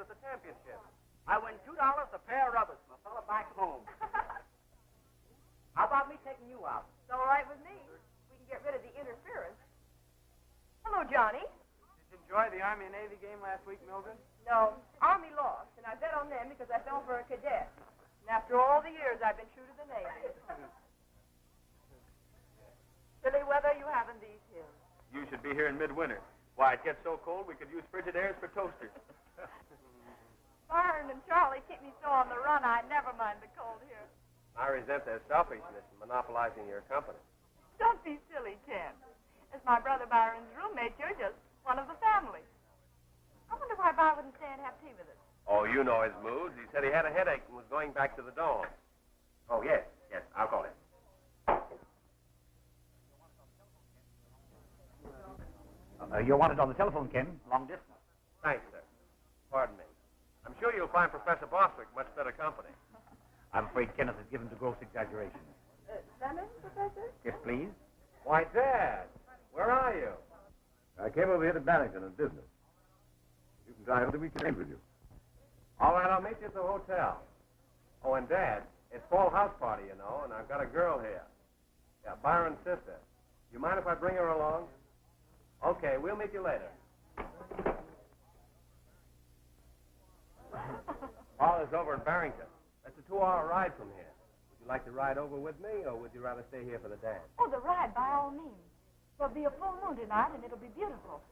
at the championship. I win $2 a pair of rubbers from a fella back home. How about me taking you out? It's all right with me. We can get rid of the interference. Hello, Johnny. Did you enjoy the Army and Navy game last week, Mildred? No, Army lost, and I bet on them because I fell for a cadet. And after all the years, I've been true to the Navy. Silly weather you have in these hills. You should be here in midwinter. Why, it gets so cold we could use Frigidairs for toasters. Byron and Charlie keep me so on the run, I never mind the cold here. I resent their selfishness in monopolizing your company. Don't be silly, Ken. As my brother Byron's roommate, you're just one of the family. I wonder why Byron wouldn't stay and have tea with us. Oh, you know his moods. He said he had a headache and was going back to the dorm. Oh, yes, I'll call him. You're wanted on the telephone, Ken. Long distance. Thanks, sir. Pardon me. I'm sure you'll find Professor Bostwick much better company. I'm afraid Kenneth is given to gross exaggeration. Lemon, Professor? Yes, please. Why, Dad, where are you? I came over here to Barrington on business. You can drive over the weekend with you. All right, I'll meet you at the hotel. Oh, and Dad, it's fall house party, you know, and I've got a girl here. Yeah, Byron's sister. You mind if I bring her along? Okay, we'll meet you later. Paul is over in Barrington. That's a 2-hour ride from here. Would you like to ride over with me, or would you rather stay here for the dance? Oh, the ride, by all means. There'll be a full moon tonight, and it'll be beautiful.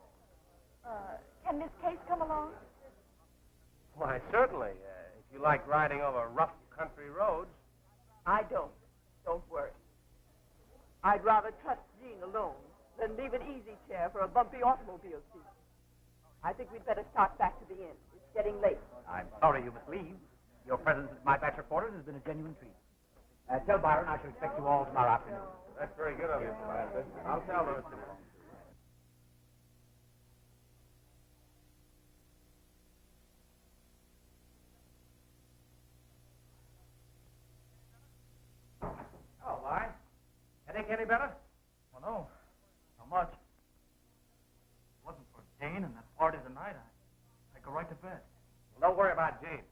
Can Miss Case come along? Why, certainly. If you like riding over rough country roads. I don't. Don't worry. I'd rather trust Jean alone than leave an easy chair for a bumpy automobile seat. I think we'd better start back to the inn. It's getting late. I'm sorry you must leave. Your presence at my bachelor quarters has been a genuine treat. Tell Byron I shall expect you all tomorrow afternoon. That's very good of you, Professor. I'll tell them. Oh, why? Headache any better? Well, no. Not much. If it wasn't for Jane and that party tonight, I'd go right to bed. Well, don't worry about Jane.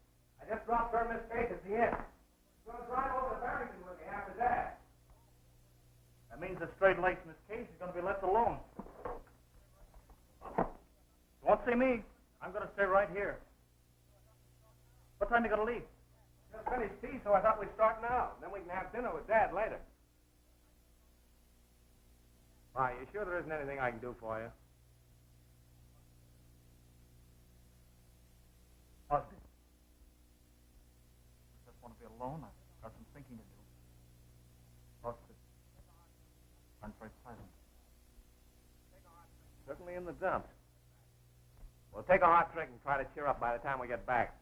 I just dropped her Miss Case at the inn. She's going to drive over to Barrington with me after that. That means the straight-laced Miss Case is going to be left alone. You won't see me. I'm going to stay right here. What time you got to leave? Just finished tea, so I thought we'd start now. Then we can have dinner with Dad later. Why, you sure there isn't anything I can do for you? Osby. I just want to be alone. I've got some thinking to do. Thoughts that aren't very pleasant. Certainly in the dumps. Well, take a hot drink and try to cheer up by the time we get back.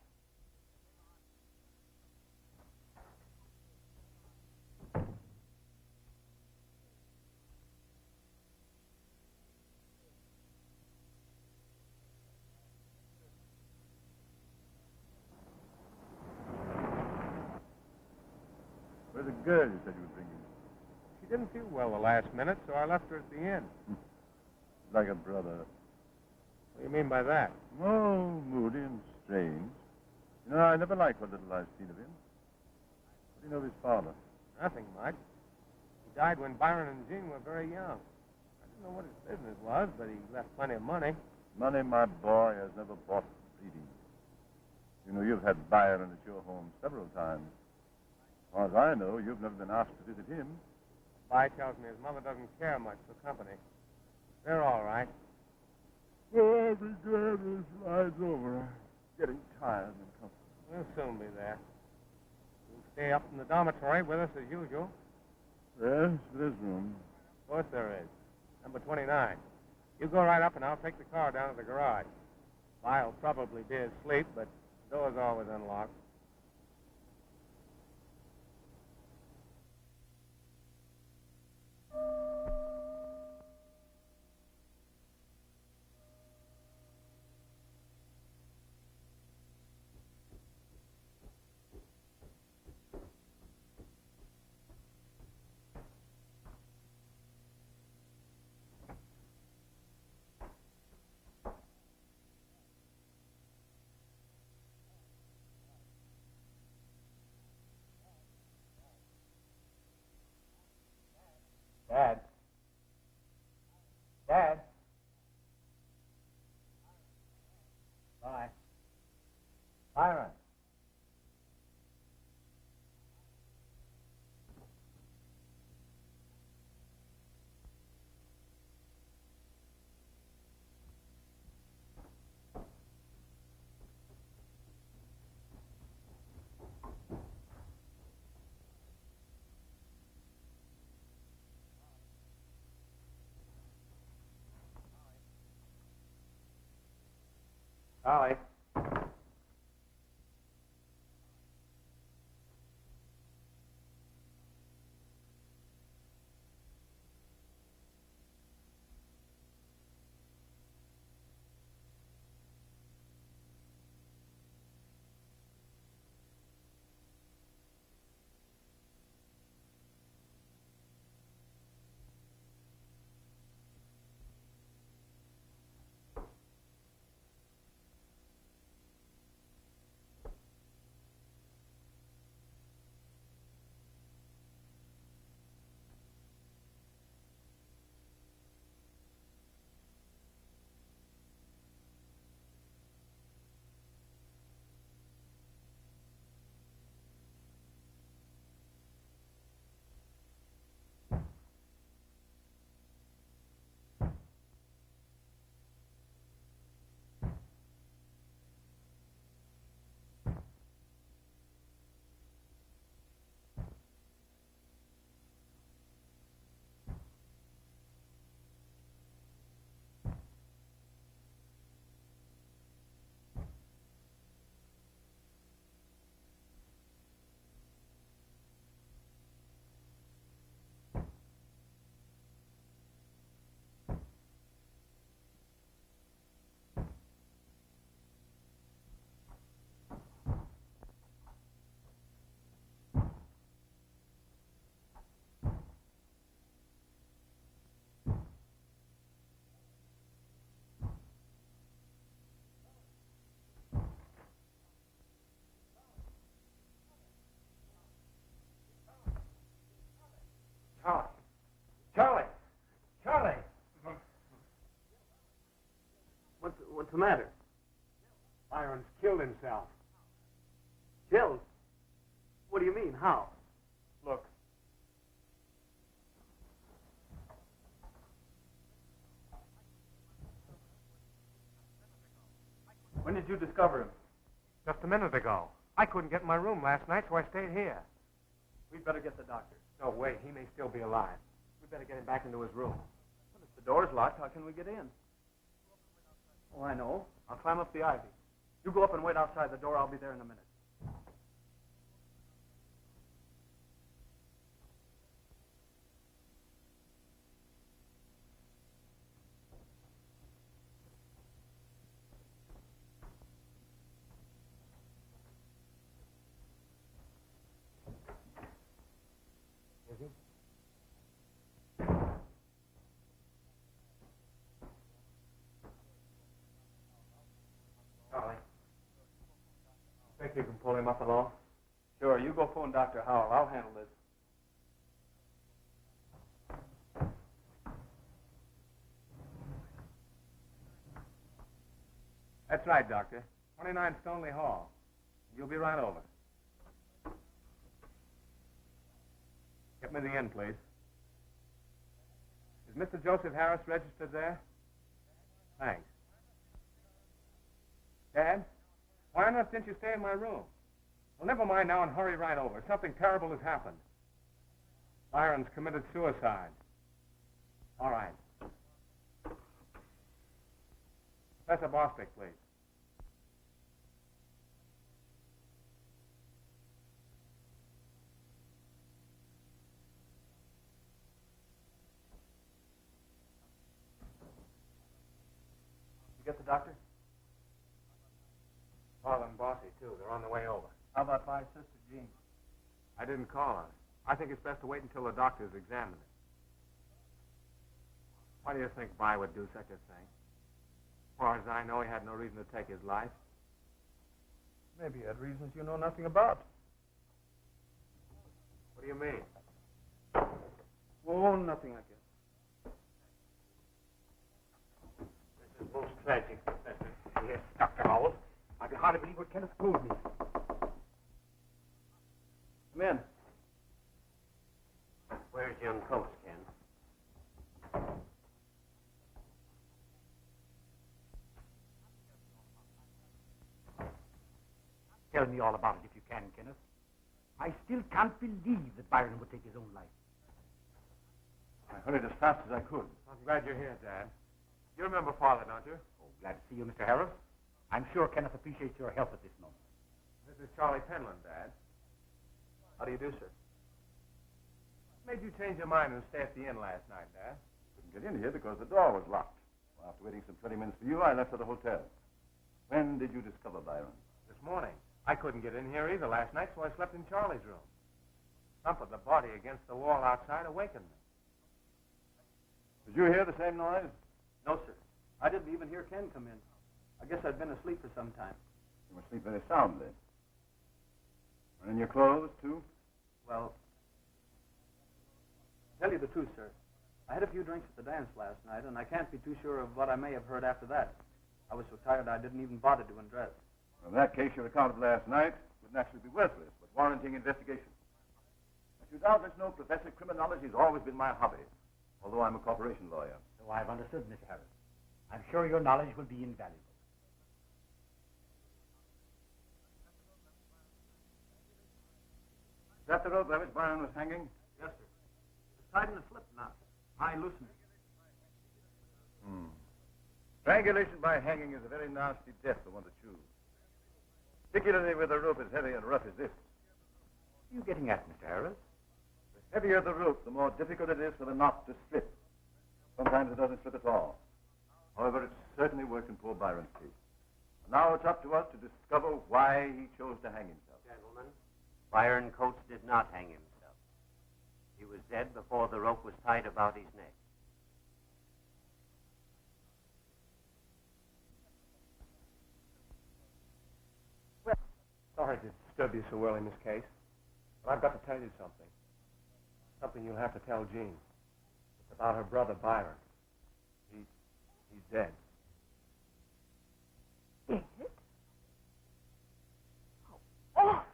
Where's the girl you said you were bringing? She didn't feel well the last minute, so I left her at the inn. Like a brother. What do you mean by that? Oh, moody and strange. You know, I never liked what little I've seen of him. What do you know of his father? Nothing much. He died when Byron and Jean were very young. I didn't know what his business was, but he left plenty of money. Money, my boy, has never bought breeding. You know, you've had Byron at your home several times. As far as I know, you've never been asked to visit him. Vi tells me his mother doesn't care much for company. They're all right. Oh, I'll be glad when this ride's over. I'm getting tired and comfortable. We'll soon be there. You'll stay up in the dormitory with us as usual. Yes, there is room. Of course there is. Number 29. You go right up and I'll take the car down to the garage. Vi'll probably be asleep, but the door's always unlocked. Dad. Dad. Bye. Byron. Ollie. Charlie. Charlie. Charlie. What's the matter? Byron's killed himself. Killed? What do you mean? How? Look. When did you discover him? Just a minute ago. I couldn't get in my room last night, so I stayed here. We'd better get the doctor. No, wait. He may still be alive. We better get him back into his room. But if the door's locked, how can we get in? Oh, I know. I'll climb up the ivy. You go up and wait outside the door. I'll be there in a minute. Is he? Charlie. Think you can pull him up alone? Sure, you go phone Dr. Howell. I'll handle this. That's right, Doctor. 29 Stoneley Hall. You'll be right over. Get me the inn, please. Is Mr. Joseph Harris registered there? Thanks. Dad, why on earth didn't you stay in my room? Well, never mind now and hurry right over. Something terrible has happened. Byron's committed suicide. All right. Professor Bostic, please. You get the doctor? Paul and Bossy, too. They're on the way over. How about my sister, Jean? I didn't call her. I think it's best to wait until the doctors examine it. Why do you think By would do such a thing? As far as I know, he had no reason to take his life. Maybe he had reasons you know nothing about. What do you mean? Oh, Oh, nothing, I guess. This is most tragic, Professor. Yes, Dr. Howell. I can hardly believe what Kenneth told me. Come in. Where's young Coates, Ken? Tell me all about it if you can, Kenneth. I still can't believe that Byron would take his own life. I hurried as fast as I could. I'm glad you're here, Dad. You remember Father, don't you? Oh, glad to see you, Mr. Harris. I'm sure Kenneth appreciates your help at this moment. This is Charlie Penland, Dad. How do you do, sir? What made you change your mind and stay at the inn last night, Dad? Couldn't get in here because the door was locked. Well, after waiting some 20 minutes for you, I left for the hotel. When did you discover Byron? This morning. I couldn't get in here either last night, so I slept in Charlie's room. Thump of the body against the wall outside awakened me. Did you hear the same noise? No, sir. I didn't even hear Ken come in. I guess I'd been asleep for some time. You must sleep very soundly. And in your clothes, too? Well, to tell you the truth, sir, I had a few drinks at the dance last night, and I can't be too sure of what I may have heard after that. I was so tired I didn't even bother to undress. Well, in that case, your account of last night would naturally be worthless, but warranting investigation. As you doubtless know, Professor, criminology has always been my hobby, although I'm a corporation lawyer. So I've understood, Mr. Harris. I'm sure your knowledge will be invaluable. Is that the rope by which Byron was hanging? Yes, sir. It's tied in a slip knot. I loosened it. Strangulation by hanging is a very nasty death for one to choose. Particularly where the rope is heavy and rough as this. What are you getting at, Mr. Harris? The heavier the rope, the more difficult it is for the knot to slip. Sometimes it doesn't slip at all. However, it certainly worked in poor Byron's case. And now it's up to us to discover why he chose to hang himself. Gentlemen, Byron Coates did not hang himself. He was dead before the rope was tied about his neck. Sorry to disturb you so early in this case, but I've got to tell you something. Something you'll have to tell Jean. It's about her brother, Byron. He's dead. Dead? How awful.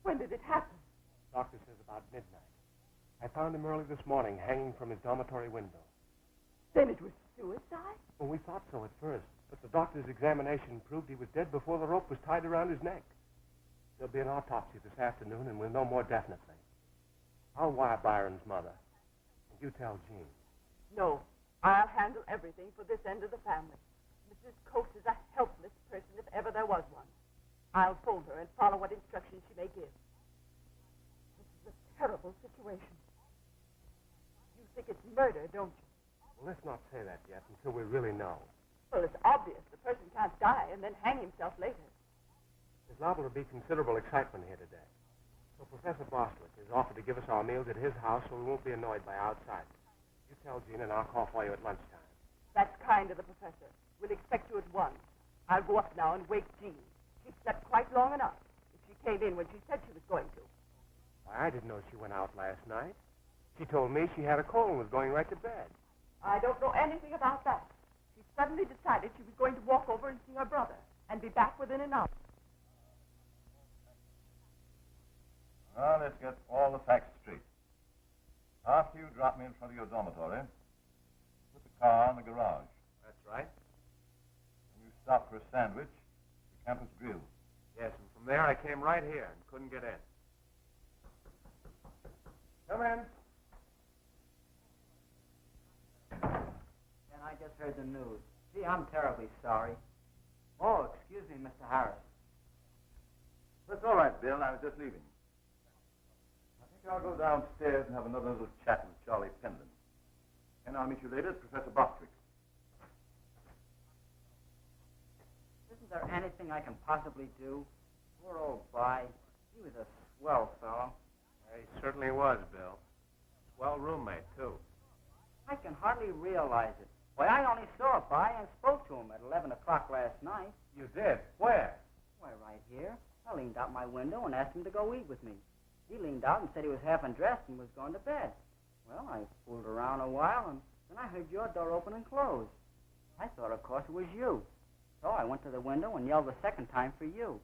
When did it happen? Doctor says about midnight. I found him early this morning, hanging from his dormitory window. Then it was suicide? Well, we thought so at first, but the doctor's examination proved he was dead before the rope was tied around his neck. There'll be an autopsy this afternoon, and we'll know more definitely. I'll wire Byron's mother. And you tell Jean. No. I'll handle everything for this end of the family. Mrs. Coates is a helpless person if ever there was one. I'll phone her and follow what instructions she may give. This is a terrible situation. You think it's murder, don't you? Well, let's not say that yet until we really know. Well, it's obvious the person can't die and then hang himself later. There's liable to be considerable excitement here today. So Professor Bostwick has offered to give us our meals at his house so we won't be annoyed by outsiders. You tell Jean and I'll call for you at lunchtime. That's kind of the professor. We'll expect you at 1. I'll go up now and wake Jean. She slept quite long enough. If she came in when she said she was going to. Why, I didn't know she went out last night. She told me she had a cold and was going right to bed. I don't know anything about that. She suddenly decided she was going to walk over and see her brother and be back within an hour. Now, let's get all the facts straight. After you drop me in front of your dormitory, put the car in the garage. That's right. When you stopped for a sandwich, the campus grill. Yes, and from there I came right here and couldn't get in. Come in. And I just heard the news. Gee, I'm terribly sorry. Oh, excuse me, Mr. Harris. That's all right, Bill. I was just leaving. I think I'll go downstairs and have another little chat with Charlie Penland. And I'll meet you later at Professor Bostwick. Isn't there anything I can possibly do? Poor old By. He was a swell fellow. He certainly was, Bill. Swell roommate, too. I can hardly realize it. Why, I only saw By and spoke to him at 11 o'clock last night. You did? Where? Why, right here. I leaned out my window and asked him to go eat with me. He leaned out and said he was half undressed and was going to bed. Well, I fooled around a while, and then I heard your door open and close. I thought, of course, it was you. So I went to the window and yelled the second time for you.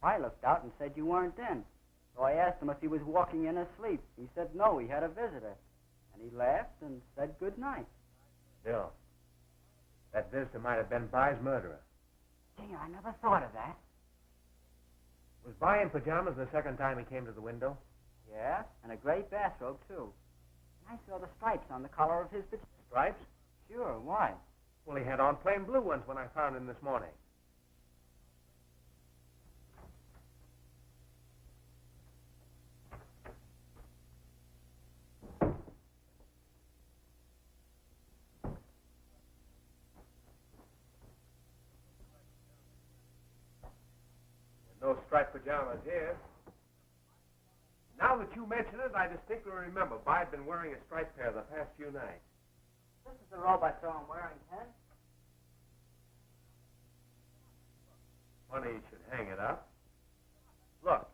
I looked out and said you weren't in. So I asked him if he was walking in asleep. He said no, he had a visitor. And he laughed and said good night. Bill, that visitor might have been By's murderer. Gee, I never thought of that. Was By in pajamas the second time he came to the window? Yeah, and a gray bathrobe, too. And I saw the stripes on the collar of his pajamas. Stripes? Sure, why? Well, he had on plain blue ones when I found him this morning. No striped pajamas here. Now that you mention it, I distinctly remember By'd been wearing a striped pair the past few nights. This is the robe I saw him wearing, Ken. Funny he should hang it up. Look.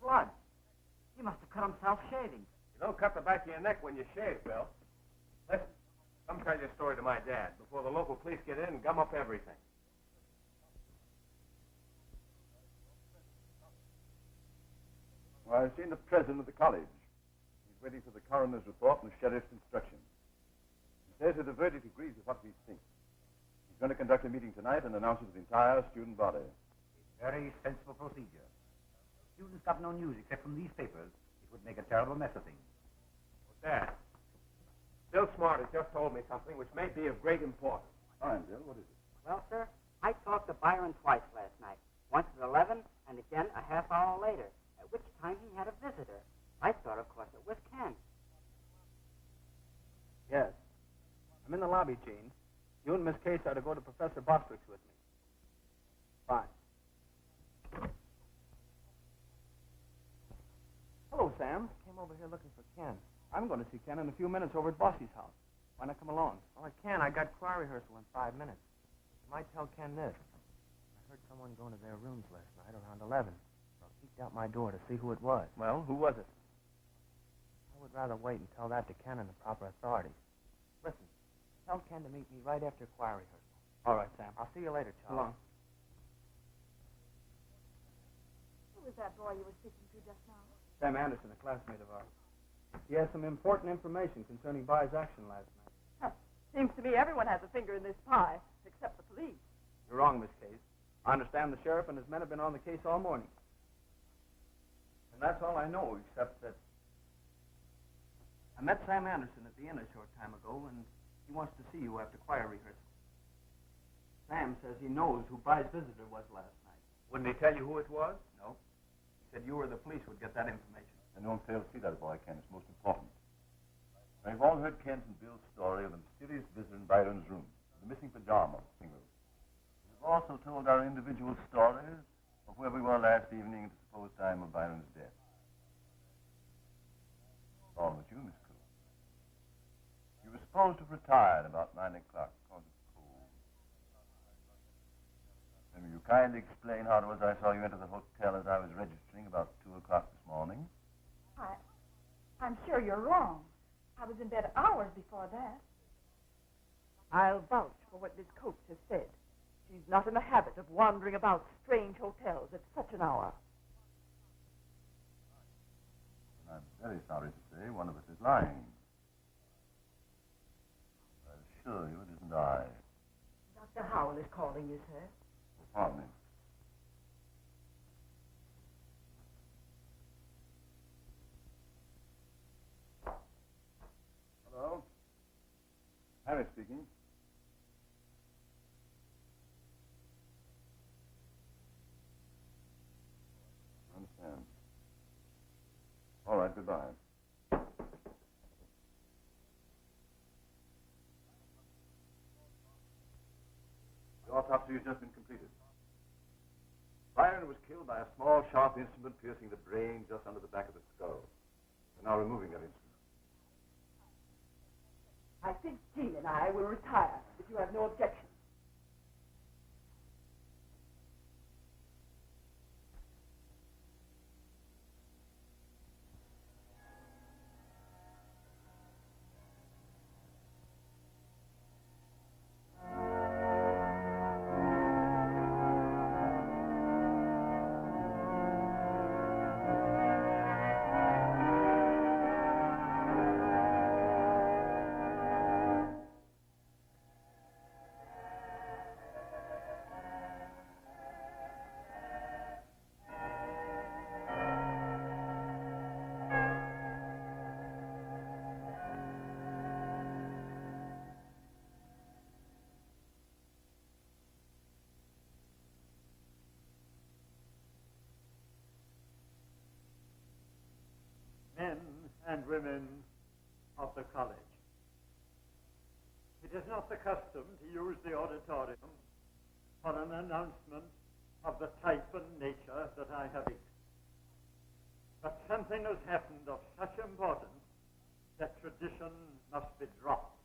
Blood. He must have cut himself shaving. You don't cut the back of your neck when you shave, Bill. Listen, come tell your story to my dad before the local police get in and gum up everything. Well, I've seen the president of the college. He's waiting for the coroner's report and the sheriff's instructions. He says that the verdict agrees with what we think. He's going to conduct a meeting tonight and announce it to the entire student body. Very sensible procedure. Students got no news except from these papers. It would make a terrible mess of things. Well, Dad, Bill Smart has just told me something which may be of great importance. Fine, Bill. What is it? Well, sir, I talked to Byron twice last night. Once at 11 and again a half hour later. At which time he had a visitor. I thought, of course, it was Ken. Yes. I'm in the lobby, Gene. You and Miss Case are to go to Professor Bostwick's with me. Fine. Hello, Sam. Came over here looking for Ken. I'm going to see Ken in a few minutes over at Bossy's house. Why not come along? Well, I can. I got choir rehearsal in 5 minutes. You might tell Ken this. I heard someone going to their rooms last night around 11. Out my door to see who it was. Well, who was it? I would rather wait and tell that to Ken and the proper authorities. Listen, tell Ken to meet me right after choir rehearsal. All right, Sam. I'll see you later, So Charles. long. Who was that boy you were speaking to just now? Sam Anderson, a classmate of ours. He has some important information concerning By's action last night. Huh. Seems to me everyone has a finger in this pie, except the police. You're wrong, Miss Case. I understand the sheriff and his men have been on the case all morning. And that's all I know, except that I met Sam Anderson at the inn a short time ago, and he wants to see you after choir rehearsal. Sam says he knows who By's visitor was last night. Wouldn't he tell you who it was? No. He said you or the police would get that information. And don't fail to see that boy, Ken. It's most important. We've all heard Ken's and Bill's story of the mysterious visitor in Byron's room, the missing pajama single. We've also told our individual stories of where we were last evening at the supposed time of Byron's death. All but you, Miss Cool. You were supposed to have retired about 9 o'clock because of cold. And will you kindly explain how it was I saw you enter the hotel as I was registering about 2 o'clock this morning? I'm sure you're wrong. I was in bed hours before that. I'll vouch for what Miss Coates has said. She's not in the habit of wandering about strange hotels at such an hour. I'm very sorry to say one of us is lying. I assure you it isn't I. Dr. Howell is calling you, sir. Oh, pardon me. Hello? Harry speaking. I understand. All right, goodbye. The autopsy has just been completed. Byron was killed by a small, sharp instrument piercing the brain just under the back of the skull. We're now removing that instrument. I think Jean and I will retire, if you have no objection. and women of the college. It is not the custom to use the auditorium for an announcement of the type and nature that I have experienced. But something has happened of such importance that tradition must be dropped.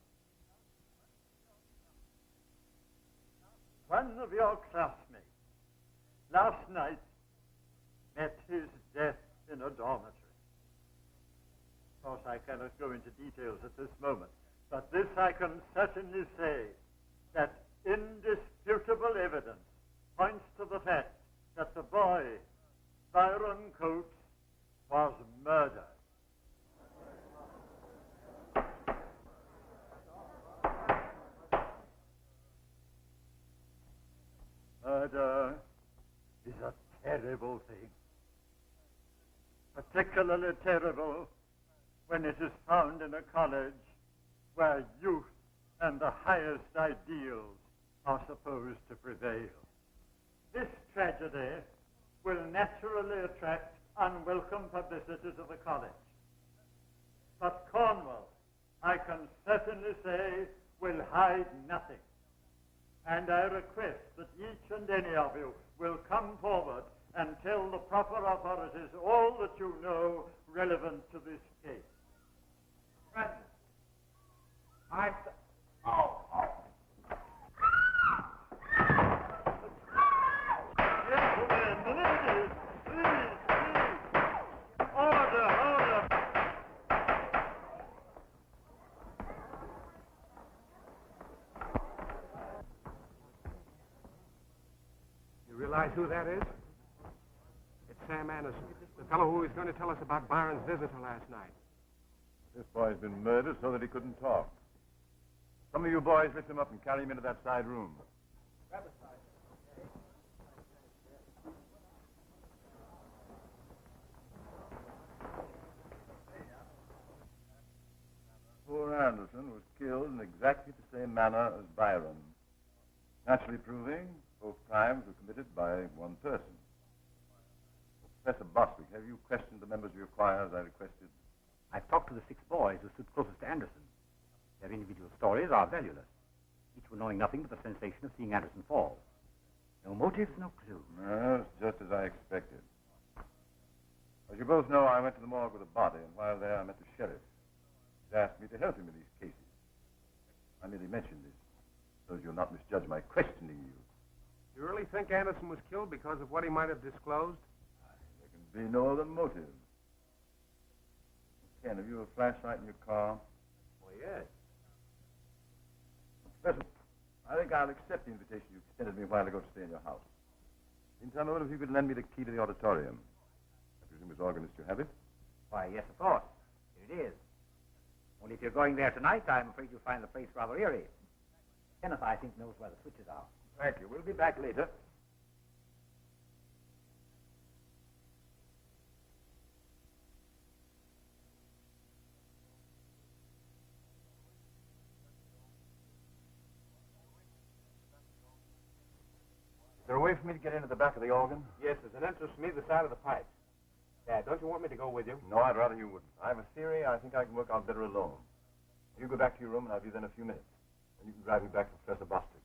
One of your classmates last night met his death in a dormitory. Of course, I cannot go into details at this moment, but this I can certainly say, that indisputable evidence points to the fact that the boy, Byron Coates, was murdered. Murder is a terrible thing. Particularly terrible when it is found in a college where youth and the highest ideals are supposed to prevail. This tragedy will naturally attract unwelcome publicity to the college. But Cornwall, I can certainly say, will hide nothing. And I request that each and any of you will come forward and tell the proper authorities all that you know relevant to this case. Francis, Gentlemen, ladies, please. Order. You realize who that is? It's Sam Anderson, the fellow who was going to tell us about Byron's visitor last night. This boy's been murdered so that he couldn't talk. Some of you boys lift him up and carry him into that side room. Poor Anderson was killed in exactly the same manner as Byron, naturally proving both crimes were committed by one person. Professor Bostwick, have you questioned the members of your choir as I requested? I've talked to the 6 boys who stood closest to Anderson. Their individual stories are valueless, each one knowing nothing but the sensation of seeing Anderson fall. No motives, no clue. No, it's just as I expected. As you both know, I went to the morgue with a body, and while there I met the sheriff. He asked me to help him in these cases. I merely mentioned this, so as you'll not misjudge my questioning you. You really think Anderson was killed because of what he might have disclosed? There can be no other motive. Ken, have you a flashlight in your car? Well, yes. Professor, I think I'll accept the invitation you extended me a while ago to stay in your house. Meantime, I wonder if you could lend me the key to the auditorium. I presume as organist you have it? Why, yes, of course. Here it is. Only if you're going there tonight, I'm afraid you'll find the place rather eerie. Kenneth, I think, knows where the switches are. Thank you. We'll be back later. Is there a way for me to get into the back of the organ? Yes, there's an entrance from either side of the pipes. Dad, don't you want me to go with you? No, I'd rather you wouldn't. I have a theory. I think I can work out better alone. You go back to your room, and I'll be there in a few minutes. And you can drive me back to Professor Bostwick.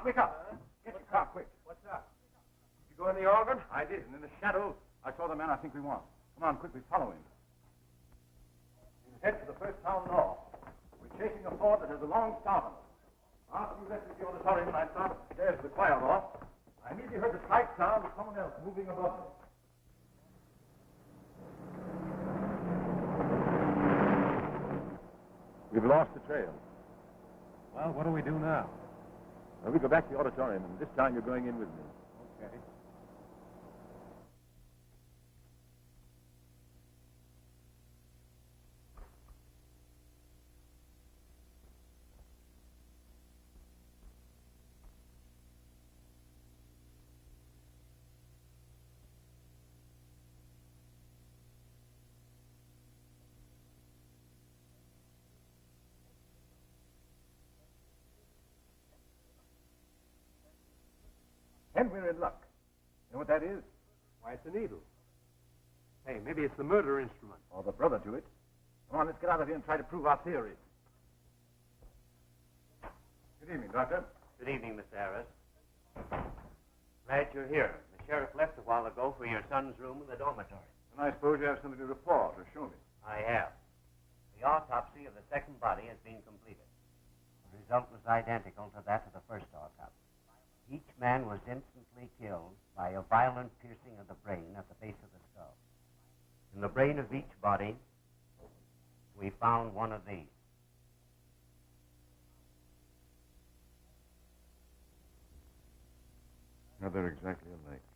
Wake up. Get your car, quick. What's up? Did you go in the organ? I did, and in the shadow, I saw the man I think we want. Come on, quickly, follow him. Head for the first town north. We're chasing a Ford that has a long start on it. After we left the auditorium, I started upstairs to the choir loft. I immediately heard the slight sound of someone else moving above me. We've lost the trail. Well, what do we do now? Well, we go back to the auditorium, and this time you're going in with me. Okay. And we're in luck. You know what that is? Why, it's a needle. Hey, maybe it's the murder instrument. Or the brother to it. Come on, let's get out of here and try to prove our theory. Good evening, Doctor. Good evening, Mr. Harris. Glad you're here. The sheriff left a while ago for your son's room in the dormitory. And I suppose you have something to report or show me. I have. The autopsy of the second body has been completed. The result was identical to that of the first autopsy. Each man was instantly killed by a violent piercing of the brain at the base of the skull. In the brain of each body, we found one of these. No, they're exactly alike.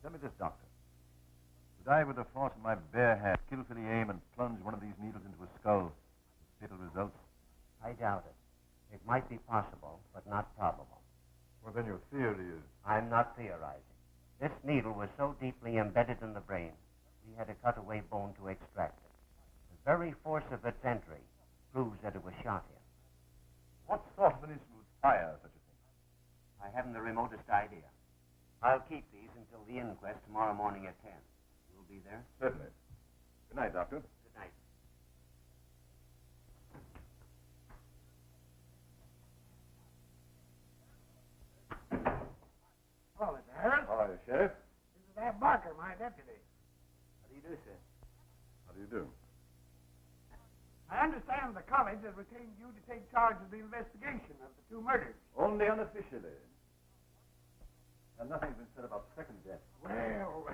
Tell me this, Doctor. Would I, with the force of my bare hand, skillfully aim and plunge one of these needles into a skull with fatal results? I doubt it. It might be possible, but not probable. Well, then your theory is... I'm not theorizing. This needle was so deeply embedded in the brain, we had to cut away bone to extract it. The very force of its entry proves that it was shot here. What sort of an instrument would fire such a thing? I haven't the remotest idea. I'll keep these until the inquest tomorrow morning at 10. You'll be there? Certainly. Good night, Doctor. Good night. Hello, Mr. Harris. How are you, Sheriff? This is Ab Barker, my deputy. How do you do, sir? How do you do? I understand the college has retained you to take charge of the investigation of the two murders. Only unofficially. And nothing's been said about second death. Well,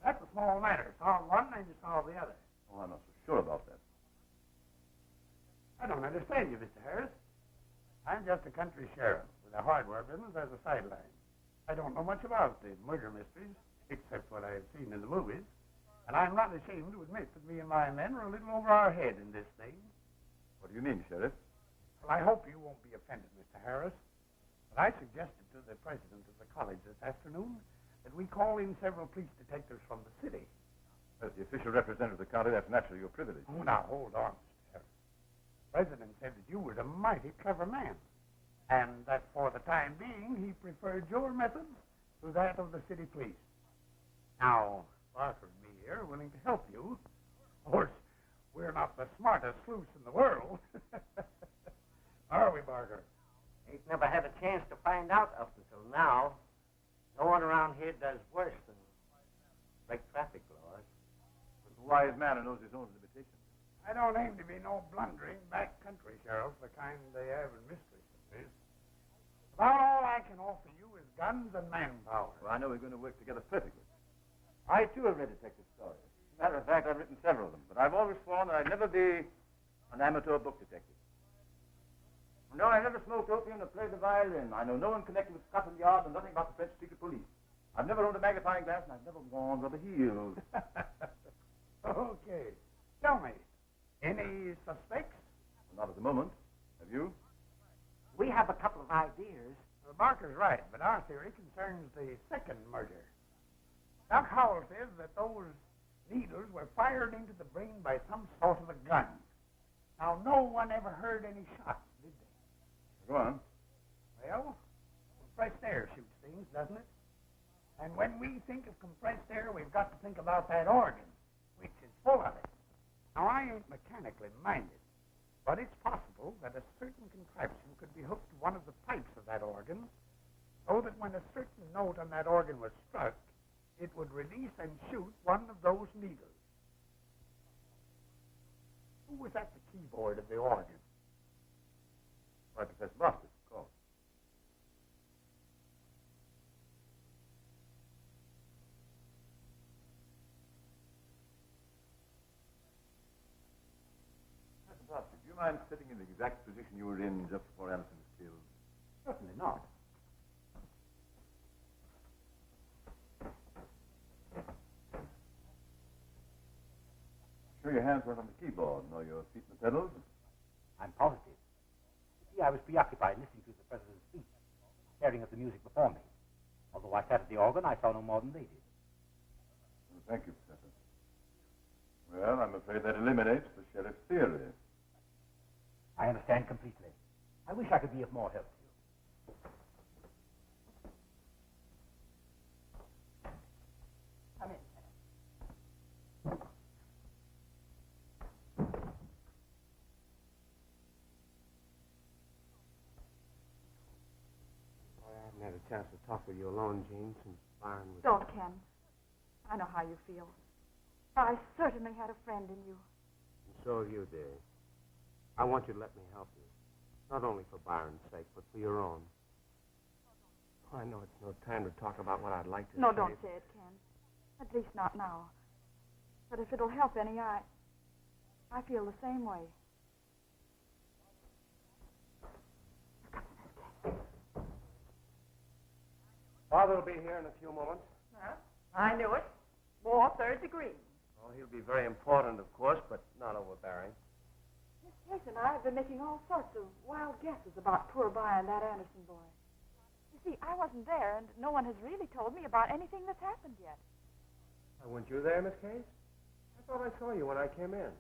that's a small matter. Solve one, and you solve the other. Oh, I'm not so sure about that. I don't understand you, Mr. Harris. I'm just a country sheriff with a hardware business as a sideline. I don't know much about the murder mysteries, except what I've seen in the movies. And I'm not ashamed to admit that me and my men are a little over our head in this thing. What do you mean, Sheriff? Well, I hope you won't be offended, Mr. Harris. But I suggested to the president of the college this afternoon that we call in several police detectives from the city. As the official representative of the county, that's naturally your privilege. Oh, now, hold on, Mr. Harris. The president said that you were a mighty clever man, and that for the time being he preferred your methods to that of the city police. Now, Barker and me here are willing to help you. Of course, we're not the smartest sleuths in the world. Are we, Barker? Ain't never had a chance to find out up until now. No one around here does worse than break traffic laws. But the wise man who knows his own limitations. I don't aim to be no blundering backcountry sheriff, the kind they have in mystery cities. About all I can offer you is guns and manpower. Well, I know we're going to work together perfectly. I, too, have read detective stories. As a matter of fact, I've written several of them. But I've always sworn that I'd never be an amateur book detective. No, I never smoked opium or played the violin. I know no one connected with Scotland Yard and nothing about the French secret police. I've never owned a magnifying glass, and I've never worn rubber heels. Okay. Tell me, any suspects? Well, not at the moment. Have you? We have a couple of ideas. Well, Barker's right, but our theory concerns the second murder. Doc Howell says that those needles were fired into the brain by some sort of a gun. Now, no one ever heard any shots, did they? Go on. Well, compressed air shoots things, doesn't it? And when we think of compressed air, we've got to think about that organ, which is full of it. Now, I ain't mechanically minded, but it's possible that a certain contraption could be hooked to one of the pipes of that organ, so that when a certain note on that organ was struck, it would release and shoot one of those needles. Who was at the keyboard of the organ? Professor Boston, of course. Professor Boston, do you mind sitting in the exact position you were in just before Anderson was killed? Certainly not. Sure your hands weren't on the keyboard, nor your feet on the pedals? I'm positive. You see, I was preoccupied listening to the president's speech, staring at the music before me. Although I sat at the organ, I saw no more than they did. Well, thank you, Professor. Well, I'm afraid that eliminates the sheriff's theory. I understand completely. I wish I could be of more help to you. Come in. I haven't had a chance to talk with you alone, Jean, since Byron was... Don't, Ken. I know how you feel. I certainly had a friend in you. And so have you, dear. I want you to let me help you. Not only for Byron's sake, but for your own. Oh, I know it's no time to talk about what I'd like to No, say. don't say it, Ken. At least not now. But if it'll help any, I feel the same way. Father will be here in a few moments. Huh? I knew it. More third degree. Oh, he'll be very important, of course, but not overbearing. Miss Case and I have been making all sorts of wild guesses about poor Byron, that Anderson boy. You see, I wasn't there, and no one has really told me about anything that's happened yet. Weren't you there, Miss Case? I thought I saw you when I came in.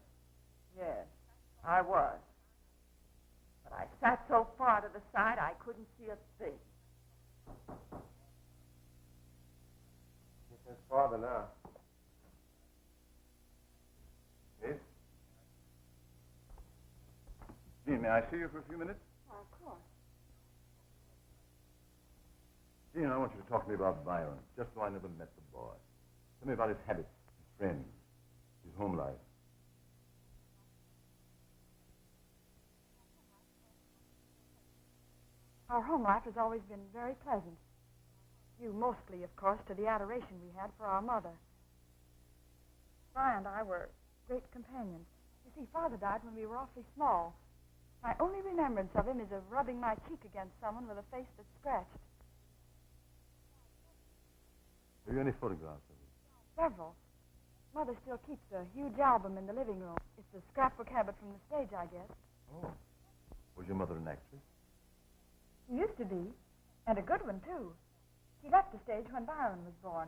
Yes, I was. But I sat so far to the side I couldn't see a thing. It's his father now. Yes? Jean, may I see you for a few minutes? Why, of course. Jean, I want you to talk to me about Byron, just though I never met the boy. Tell me about his habits, his friends, his home life. Our home life has always been very pleasant. Due mostly, of course, to the adoration we had for our mother. Brian and I were great companions. You see, Father died when we were awfully small. My only remembrance of him is of rubbing my cheek against someone with a face that's scratched. Have you any photographs of him? Several. Mother still keeps a huge album in the living room. It's a scrapbook habit from the stage, I guess. Oh. Was your mother an actress? She used to be, and a good one, too. She left the stage when Byron was born.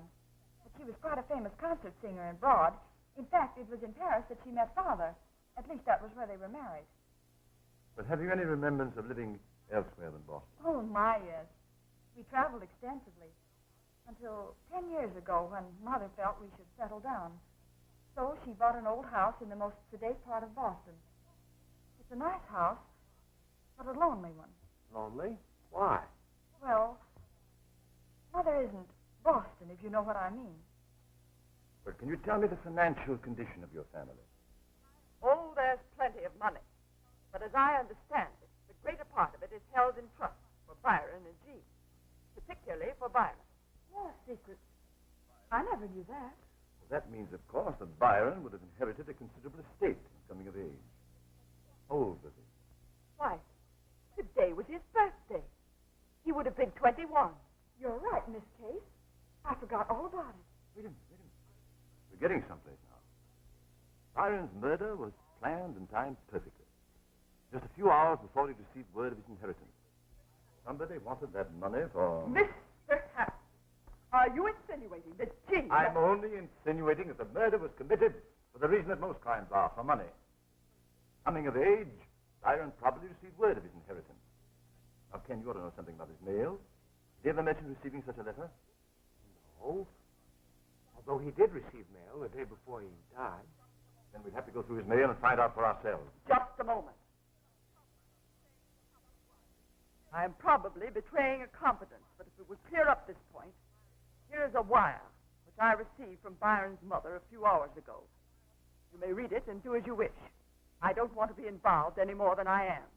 But she was quite a famous concert singer abroad. In fact, it was in Paris that she met Father. At least that was where they were married. But have you any remembrance of living elsewhere than Boston? Oh, my, yes. We traveled extensively. Until 10 years ago, when Mother felt we should settle down. So she bought an old house in the most sedate part of Boston. It's a nice house, but a lonely one. Lonely? Why? Well, Mother isn't Boston, if you know what I mean. But can you tell me the financial condition of your family? Oh, there's plenty of money. But as I understand it, the greater part of it is held in trust for Byron and Jean. Particularly for Byron. What secret? I never knew that. Well, that means, of course, that Byron would have inherited a considerable estate coming of age. How old was he? Why, today was his birthday. He would have been 21. You're right, Miss Case. I forgot all about it. Wait a minute. We're getting someplace now. Byron's murder was planned and timed perfectly. Just a few hours before he received word of his inheritance. Somebody wanted that money for... Mr. Happ, are you insinuating that Jean... I'm only insinuating that the murder was committed for the reason that most crimes are, for money. Coming of age, Byron probably received word of his inheritance. Now, Ken, you ought to know something about his mail. Did he ever mention receiving such a letter? No. Although he did receive mail the day before he died. Then we'd have to go through his mail and find out for ourselves. Just a moment. I'm probably betraying a confidence, but if it would clear up this point, here's a wire which I received from Byron's mother a few hours ago. You may read it and do as you wish. I don't want to be involved any more than I am.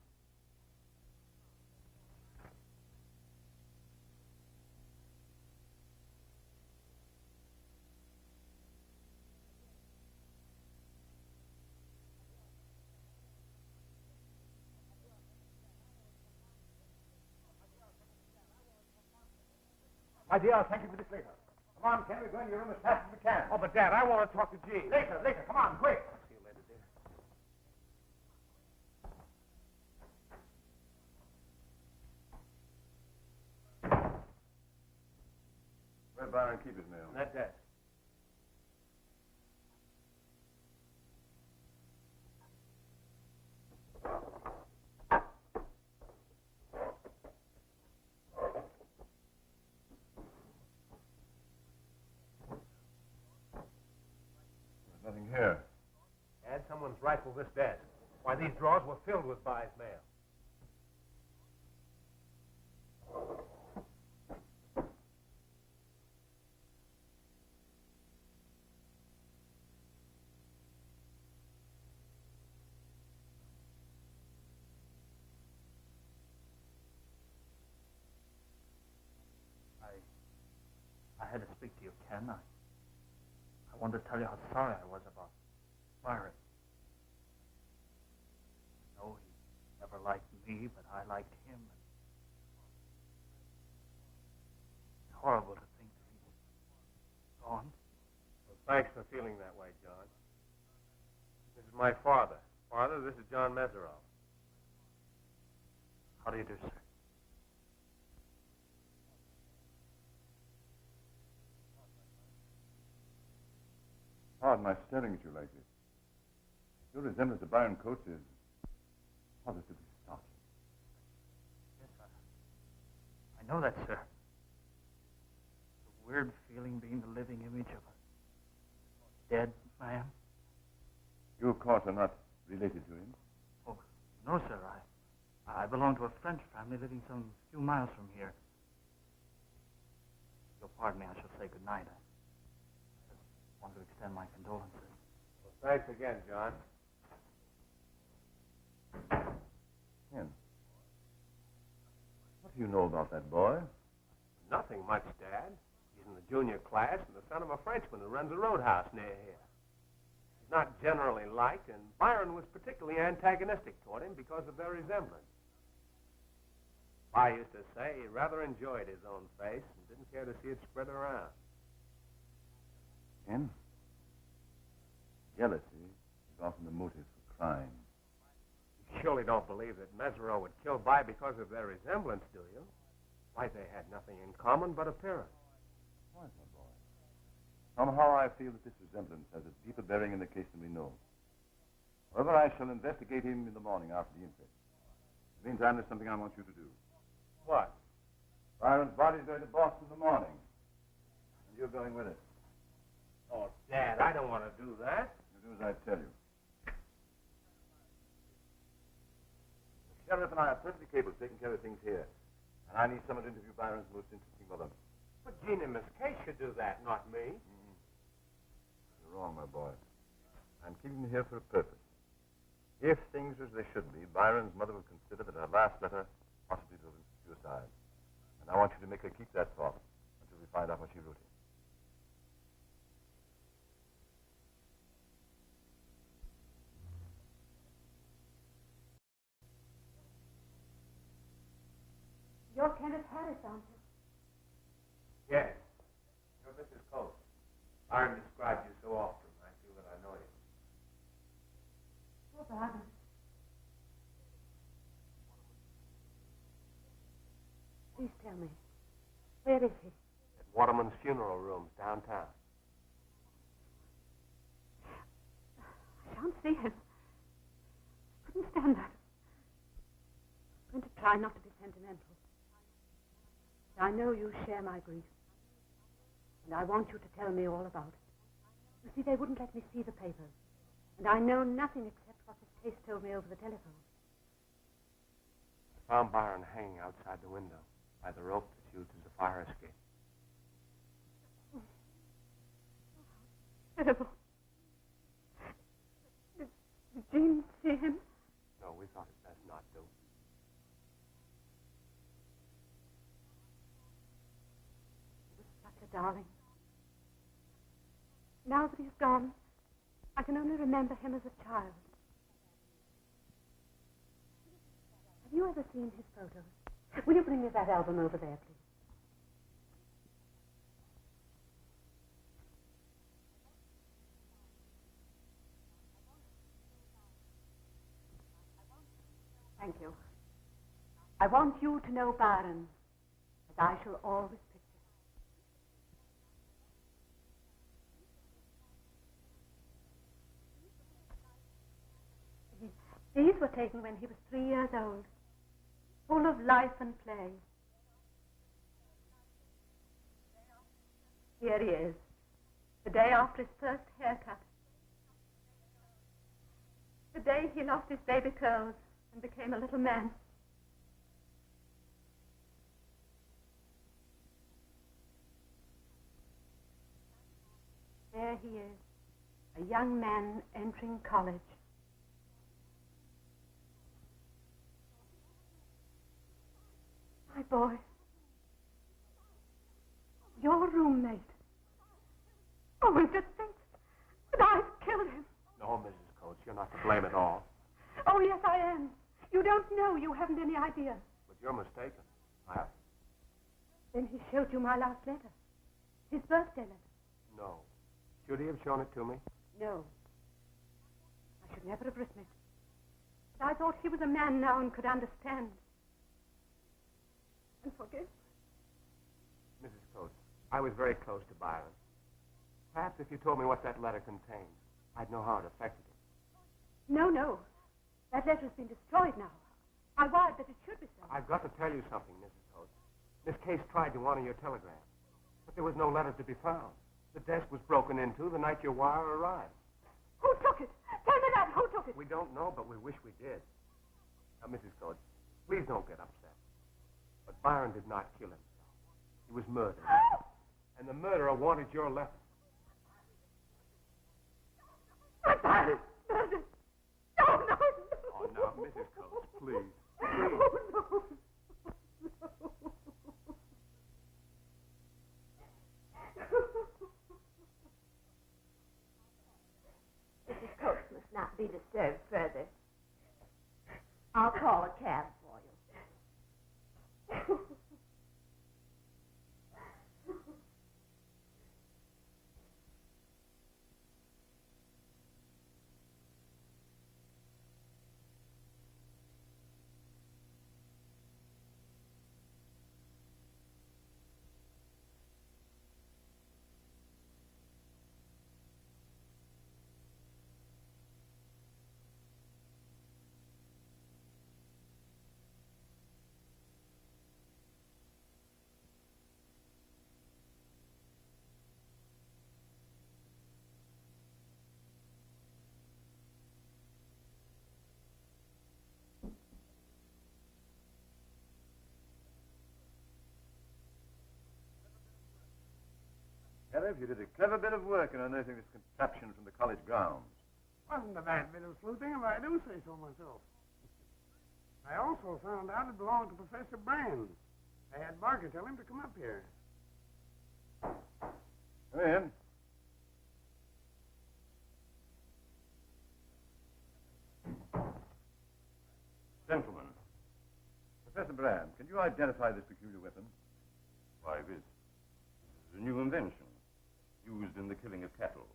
My dear, I'll thank you for this later. Come on, Ken, we're going to your room as fast as we can. Oh, but Dad, I want to talk to Jean. Later, come on, quick. See you later, dear. Where'd Byron keep his mail? That desk. There's nothing here. Dad, someone's rifled this desk. Why, these drawers were filled with By's mail. I had to speak to you, Ken. I wanted to tell you how sorry I was about Byron. I know he never liked me, but I liked him. It's horrible to think that he was gone. Well, thanks for feeling that way, John. This is my father. Father, this is John Mesereau. How do you do, sir? Pardon my staring at you like this. Your resemblance to Byron Coates is positively startling. Yes, I know that, sir. The weird feeling being the living image of a dead man. You, of course, are not related to him. Oh, no, sir. I belong to a French family living some few miles from here. If you'll pardon me, I shall say good night. I want to extend my condolences. Well, thanks again, John. Ken, what do you know about that boy? Nothing much, Dad. He's in the junior class and the son of a Frenchman who runs a roadhouse near here. He's not generally liked, and Byron was particularly antagonistic toward him because of their resemblance. I used to say he rather enjoyed his own face and didn't care to see it spread around. Ken, jealousy is often the motive for crime. You surely don't believe that Mesereau would kill By because of their resemblance, do you? Why, they had nothing in common but appearance. Why, my boy? Somehow I feel that this resemblance has a deeper bearing in the case than we know. However, I shall investigate him in the morning after the inquest. In the meantime, there's something I want you to do. What? Byron's body's going to Boston in the morning. And you're going with it. Oh, Dad, I don't want to do that. You do as I tell you. The sheriff and I are perfectly capable of taking care of things here. And I need someone to interview Byron's most interesting mother. But Jean and Miss Kay should do that, not me. You're wrong, my boy. I'm keeping them here for a purpose. If things are as they should be, Byron's mother will consider that her last letter possibly drove him to suicide. And I want you to make her keep that thought until we find out what she wrote him. You're Kenneth Harris, aren't you? Yes. You're Mrs. Coates. Byron described you so often. I feel that I know you. Oh, Byron. Please tell me, where is he? At Waterman's funeral rooms downtown. I shan't see him. I couldn't stand that. I'm going to try not to be sentimental. I know you share my grief. And I want you to tell me all about it. You see, they wouldn't let me see the papers. And I know nothing except what Miss Case told me over the telephone. I found Byron hanging outside the window by the rope that's used as a fire escape. Oh. Terrible. Did Jean see him? No, we thought it best not to. Darling. Now that he's gone, I can only remember him as a child. Have you ever seen his photos? Will you bring me that album over there, please? I want you to know Byron, as I shall always picture him. These were taken when he was 3 years old, full of life and play. Here he is, the day after his first haircut. The day he lost his baby curls and became a little man. There he is, a young man entering college. My boy, your roommate. Oh, and to think that I've killed him. No, Mrs. Coates, you're not to blame at all. Oh, yes, I am. You don't know. You haven't any idea. But you're mistaken. I have. Then he showed you my last letter. His birthday letter. No. Should he have shown it to me? No. I should never have written it. But I thought he was a man now and could understand. And forgive. Mrs. Coates, I was very close to Byron. Perhaps if you told me what that letter contained, I'd know how it affected him. No, no. That letter's been destroyed now. I wired that it should be so. I've got to tell you something, Mrs. Coates. Miss Case tried to honor your telegram, but there was no letter to be found. The desk was broken into the night your wire arrived. Who took it? Tell me that. Who took it? We don't know, but we wish we did. Now, Mrs. Coates, please don't get upset. But Byron did not kill himself. He was murdered. And the murderer wanted your letter. But Byron murdered. No, no, no. Oh, now, Mrs. Coates, please. Oh, no. Mrs. Coates must not be disturbed further. I'll call a cab for you. Sheriff, you did a clever bit of work in unearthing this contraption from the college grounds. Wasn't a bad bit of sleuthing, if I do say so myself. I also found out it belonged to Professor Brand. I had Barker tell him to come up here. Come in. Gentlemen. Professor Brand, can you identify this peculiar weapon? Why, this is a new invention used in the killing of cattle.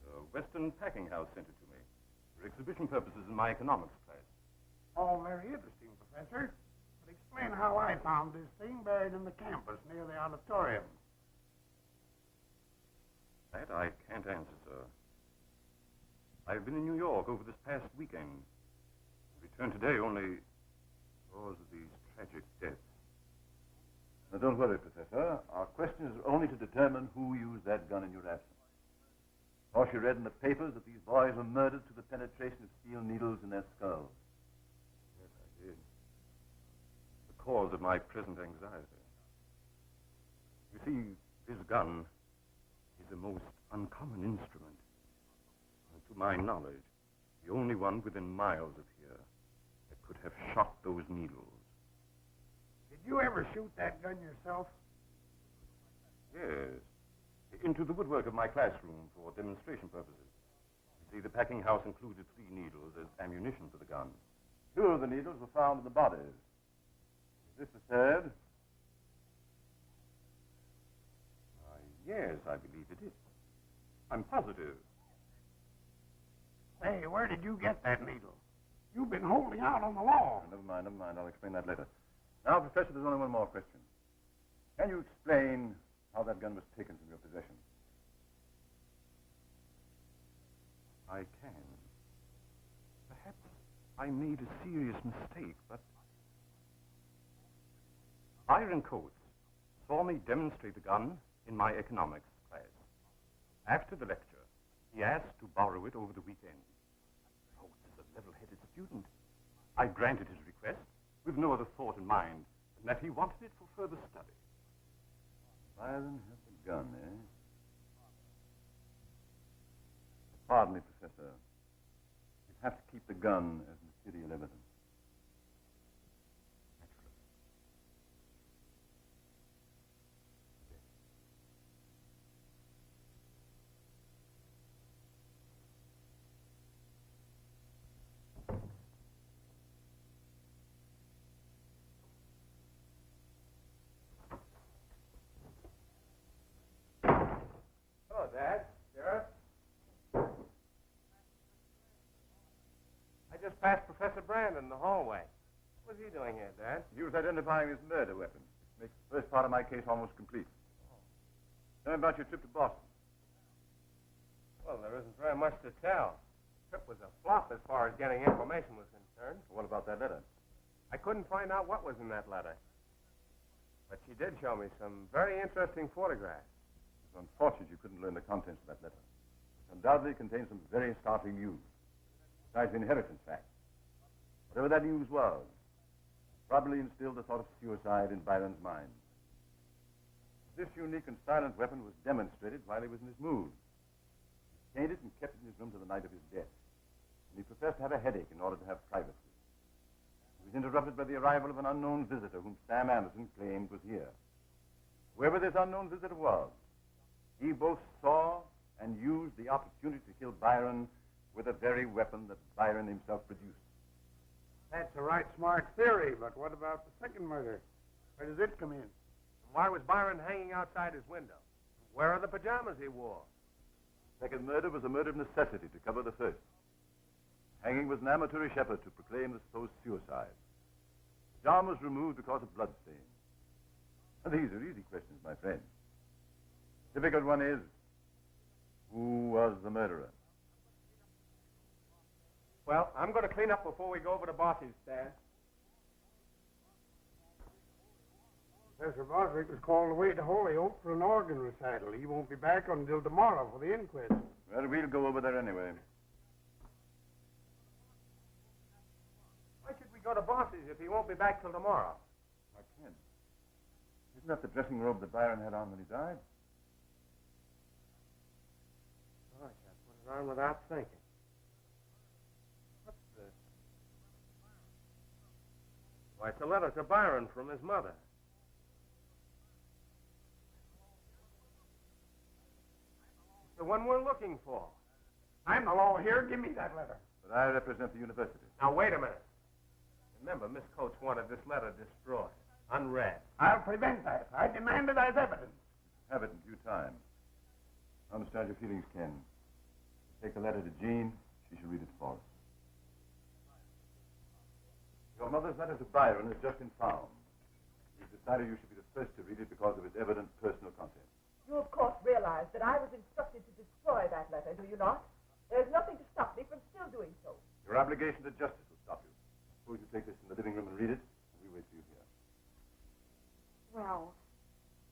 A Western packing house sent it to me for exhibition purposes in my economics class. All very interesting, Professor. But explain how I found this thing buried in the campus near the auditorium. That I can't answer, sir. I've been in New York over this past weekend. Returned today only because of these tragic deaths. Now, don't worry, Professor. Our question is only to determine who used that gun in your absence. Of course, you read in the papers that these boys were murdered through the penetration of steel needles in their skulls. Yes, I did. The cause of my present anxiety. You see, this gun is a most uncommon instrument. And to my knowledge, the only one within miles of here that could have shot those needles. Did you ever shoot that gun yourself? Yes. Into the woodwork of my classroom for demonstration purposes. You see, the packing house included 3 needles as ammunition for the gun. 2 of the needles were found in the bodies. Is this the third? Yes, I believe it is. I'm positive. Hey, where did you get that needle? You've been holding out on the law. Never mind. I'll explain that later. Now, Professor, there's only one more question. Can you explain how that gun was taken from your possession? I can. Perhaps I made a serious mistake, but Byron Coates saw me demonstrate the gun in my economics class. After the lecture, he asked to borrow it over the weekend. Coates is a level-headed student. I granted his request with no other thought in mind than that he wanted it for further study. Byron had the gun, eh? Pardon me, Professor. You have to keep the gun as material evidence. Hello, Dad. Starrett. I just passed Professor Brandon in the hallway. What was he doing here, Dad? He was identifying his murder weapon. Makes the first part of my case almost complete. Tell me about your trip to Boston. Well, there isn't very much to tell. The trip was a flop as far as getting information was concerned. What about that letter? I couldn't find out what was in that letter. But she did show me some very interesting photographs. It's unfortunate you couldn't learn the contents of that letter. It undoubtedly contains some very startling news. Besides the inheritance fact. Whatever that news was, probably instilled a thought of suicide in Byron's mind. This unique and silent weapon was demonstrated while he was in his mood. He obtained it and kept it in his room to the night of his death. And he professed to have a headache in order to have privacy. He was interrupted by the arrival of an unknown visitor whom Sam Anderson claimed was here. Whoever this unknown visitor was, he both saw and used the opportunity to kill Byron with the very weapon that Byron himself produced. That's a right smart theory, but what about the second murder? Where does it come in? And why was Byron hanging outside his window? Where are the pajamas he wore? The second murder was a murder of necessity to cover the first. Hanging was an amateurish effort to proclaim the supposed suicide. The arm was removed because of bloodstain. And these are easy questions, my friend. The difficult one is, who was the murderer? Well, I'm going to clean up before we go over to Bossy's, Dad. Professor Boswick was called away to Holyoke for an organ recital. He won't be back until tomorrow for the inquest. Well, we'll go over there anyway. Why should we go to Bossy's if he won't be back till tomorrow? I can't. Isn't that the dressing robe that Byron had on when he died? Gosh, I put it on without thinking. What's this? Why, it's a letter to Byron from his mother. It's the one we're looking for. I'm the law here. Give me that letter. But I represent the university. Now, wait a minute. Remember, Miss Coates wanted this letter destroyed, unread. I'll prevent that. I demand it as evidence. Have it in due time. I understand your feelings, Ken. Take the letter to Jean. She shall read it for us. Your mother's letter to Byron has just been found. You've decided you should be the first to read it because of its evident personal content. You, of course, realize that I was instructed to destroy that letter, do you not? There's nothing to stop me from still doing so. Your obligation to justice will stop you. Suppose you take this in the living room and read it, and we wait for you here. Well,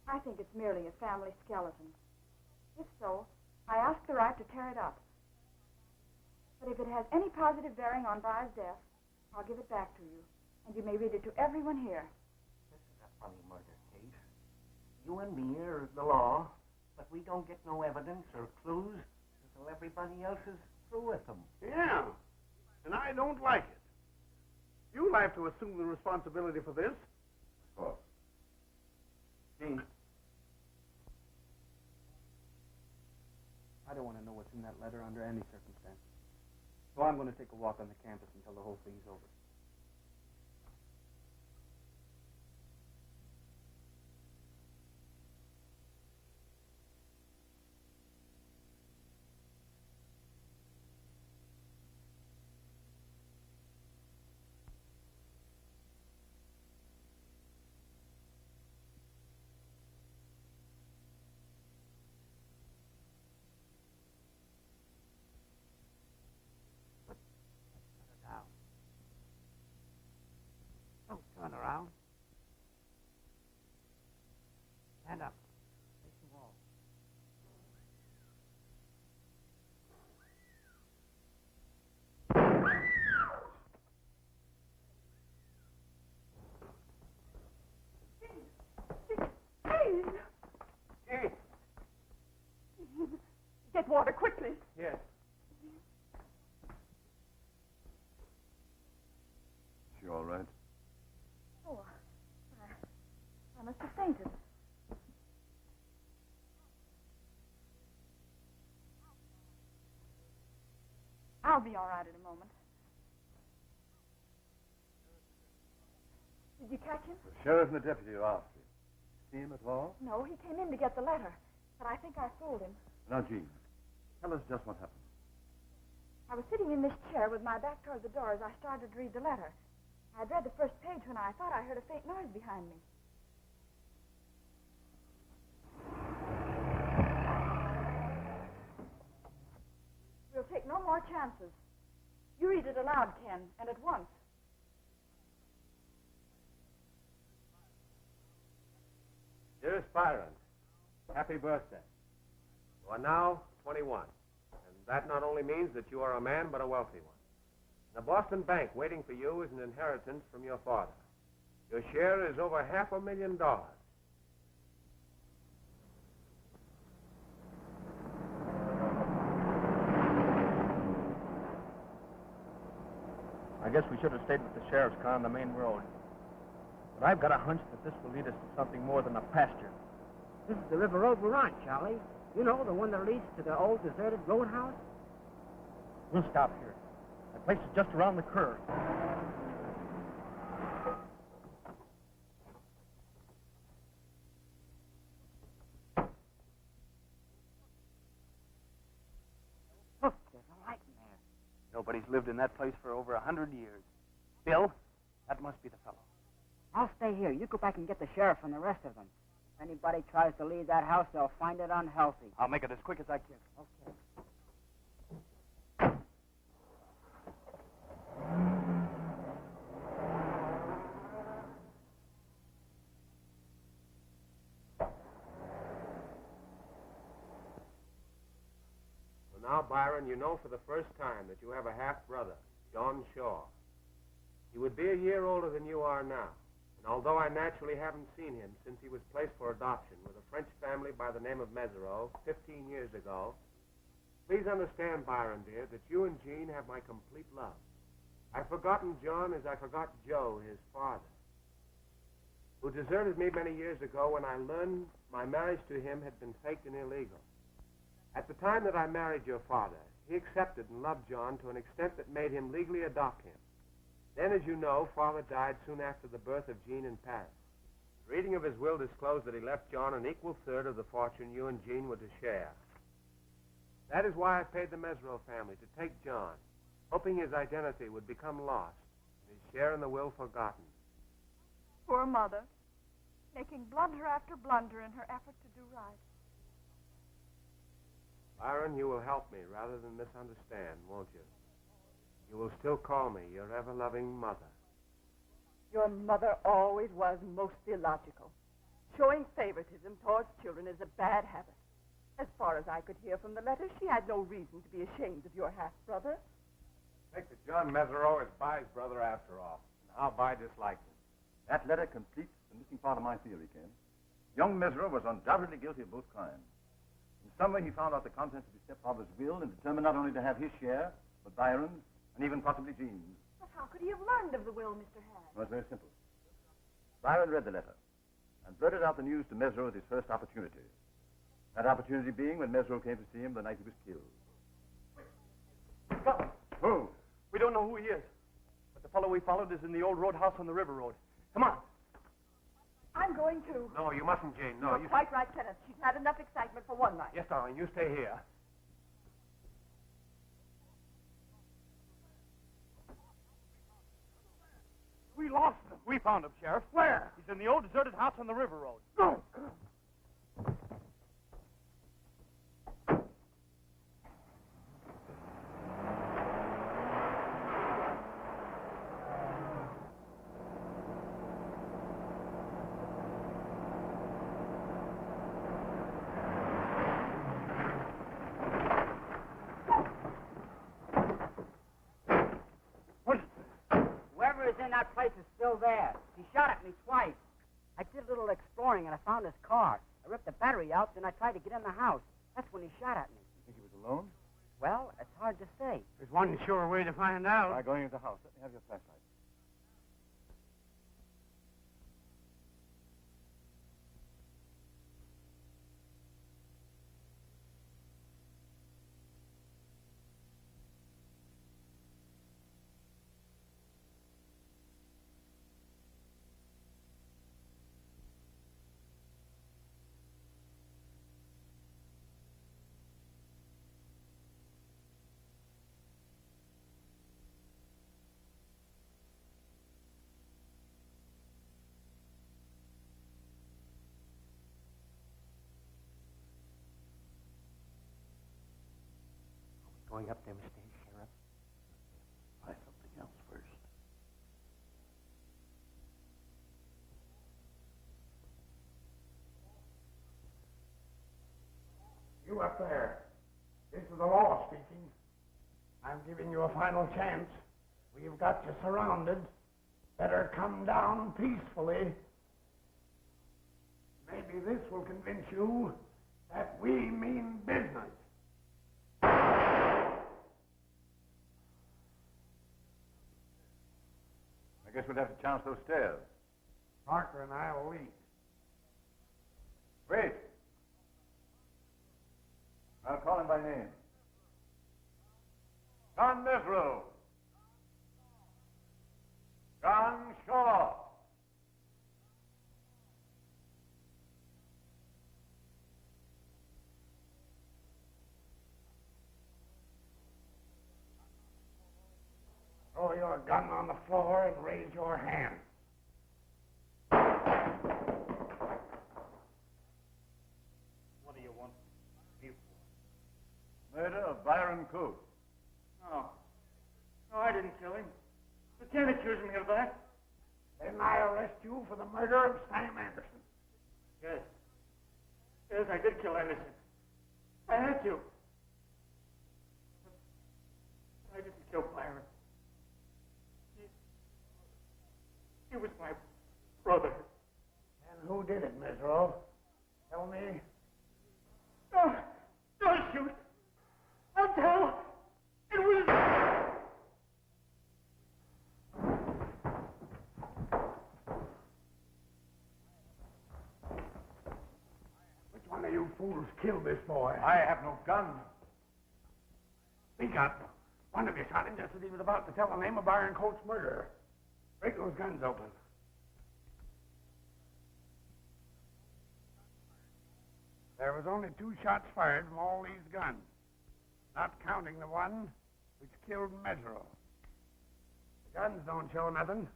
I think it's merely a family skeleton. If so, I ask the right to tear it up. But if it has any positive bearing on Vi's death, I'll give it back to you, and you may read it to everyone here. This is a funny murder case. You and me are the law, but we don't get no evidence or clues until everybody else is through with them. Yeah, and I don't like it. You'll have to assume the responsibility for this. Of course. Jean. I don't want to know what's in that letter under any circumstances. So I'm going to take a walk on the campus until the whole thing's over. Don't turn around. Stand up. Face the wall. Gene! Get water quickly. Yes. She all right? Oh, I must have fainted. I'll be all right in a moment. Did you catch him? The sheriff and the deputy are after him. See him at all? No, he came in to get the letter, but I think I fooled him. Now, Jean, tell us just what happened. I was sitting in this chair with my back toward the door as I started to read the letter. I'd read the first page when I thought I heard a faint noise behind me. We'll take no more chances. You read it aloud, Ken, and at once. Dearest Byron, happy birthday. You are now 21, and that not only means that you are a man, but a wealthy one. The Boston Bank waiting for you is an inheritance from your father. Your share is over $500,000. I guess we should have stayed with the sheriff's car on the main road. But I've got a hunch that this will lead us to something more than a pasture. This is the river road we're on, Charlie. You know, the one that leads to the old deserted roadhouse? We'll stop here. That place is just around the curve. Look, there's a light in there. Nobody's lived in that place for over 100 years. Bill, that must be the fellow. I'll stay here. You go back and get the sheriff and the rest of them. If anybody tries to leave that house, they'll find it unhealthy. I'll make it as quick as I can. Okay. Well, now, Byron, you know for the first time that you have a half-brother, John Shaw. He would be a year older than you are now. And although I naturally haven't seen him since he was placed for adoption with a French family by the name of Mesereau 15 years ago, please understand, Byron, dear, that you and Jean have my complete love. I've forgotten John as I forgot Joe, his father, who deserted me many years ago when I learned my marriage to him had been faked and illegal. At the time that I married your father, he accepted and loved John to an extent that made him legally adopt him. Then, as you know, Father died soon after the birth of Jean in Paris. The reading of his will disclosed that he left John an equal third of the fortune you and Jean were to share. That is why I paid the Mesereau family to take John, hoping his identity would become lost and his share in the will forgotten. Poor mother, making blunder after blunder in her effort to do right. Byron, you will help me rather than misunderstand, won't you? You will still call me your ever-loving mother. Your mother always was most illogical. Showing favoritism towards children is a bad habit. As far as I could hear from the letter, she had no reason to be ashamed of your half-brother. I think that John Mesereau is Bai's brother after all, and how Bai dislikes him. That letter completes the missing part of my theory, Ken. Young Mesereau was undoubtedly guilty of both crimes. In some way, he found out the contents of his stepfather's will and determined not only to have his share, but Byron's, and even possibly Jean's. But how could he have learned of the will, Mr. Hag? Well, it's very simple. Byron read the letter and blurted out the news to Mesereau at his first opportunity. That opportunity being when Mesereau came to see him the night he was killed. Stop him. Who? We don't know who he is. But the fellow we followed is in the old roadhouse on the river road. Come on. I'm going to. No, you mustn't, Jane. No, You're quite right, Kenneth. She's had enough excitement for one night. Yes, darling, you stay here. We lost him. We found him, Sheriff. Where? He's in the old deserted house on the river road. Go. in that place is still there. He shot at me twice. I did a little exploring, and I found his car. I ripped the battery out, then I tried to get in the house. That's when he shot at me. You think he was alone? Well, it's hard to say. There's one sure way to find out. Try going into the house. Let me have your flashlight. Going up them stairs, Sheriff? Try something else first. You up there. This is the law speaking. I'm giving you a final chance. We've got you surrounded. Better come down peacefully. Maybe this will convince you that we mean business. I guess we'll have to chance those stairs. Parker and I will lead. Wait. I'll call him by name. John Mesrow. John Shaw. Throw your gun on the floor and raise your hand. What do you want me for? Murder of Byron Coates. No. No, I didn't kill him. You can't accuse me of that. Then I arrest you for the murder of Sam Anderson. Yes. Yes, I did kill Anderson. I had to. But I didn't kill Byron. He was my brother. And who did it, Mesrow? Tell me. No, don't shoot. I'll tell. It was... Which one of you fools killed this boy? I have no gun. Speak up. One of you shot him just as he was about to tell the name of Byron Coates' murderer. Break those guns open. There was only 2 shots fired from all these guns, not counting the one which killed Mesrow. The guns don't show nothing,